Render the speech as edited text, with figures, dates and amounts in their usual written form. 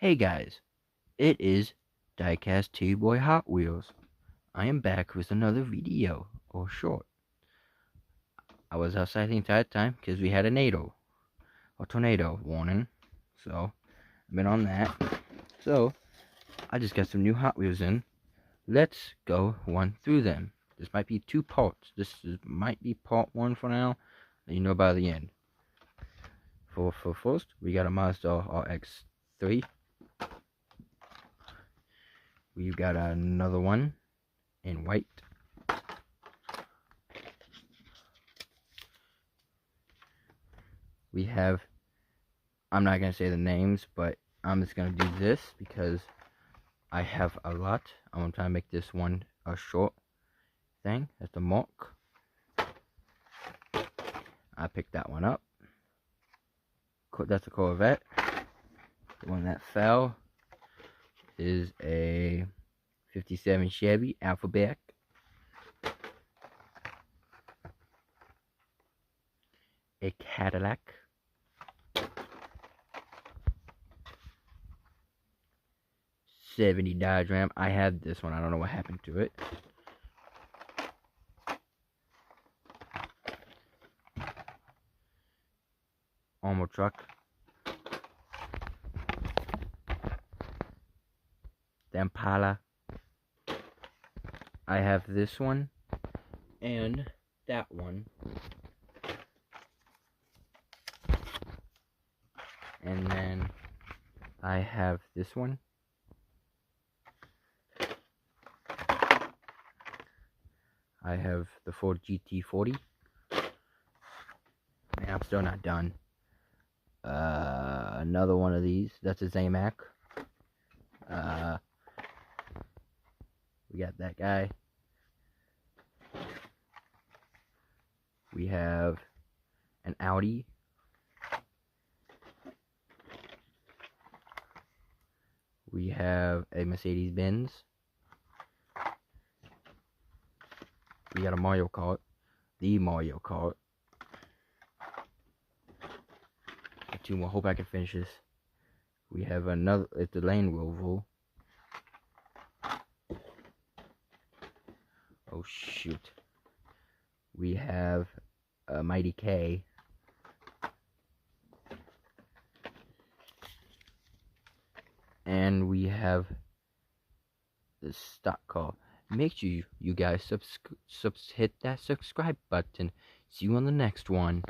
Hey guys, it is Diecast T-Boy Hot Wheels. I am back with another video, or short. I was outside the entire time because we had a tornado warning. So, I've been on that. So, I just got some new Hot Wheels in. Let's go one through them. This might be two parts. Might be part one for now. And you know by the end. For first, we got a Mazda RX-3. We've got another one in white. We have, I'm not going to say the names, but I'm just going to do this because I have a lot. I'm going to try to make this one a short thing. That's the Mark. I picked that one up. That's a Corvette. The one that fell is a 57 Chevy Alphabet. A Cadillac. '70 Dodge Ram. I had this one. I don't know what happened to it. Armor truck. The Impala. I have this one and that one. And then I have this one. I have the Ford GT40. Man, I'm still not done. Another one of these. That's a Zamac. We got that guy. We have an Audi. We have a Mercedes-Benz. We got a Mario Kart. The Mario Kart. Two more. Hope I can finish this. We have another. It's the Land Rover. Oh shoot. We have a Mighty K. And we have the stock car. Make sure you guys hit that subscribe button. See you on the next one.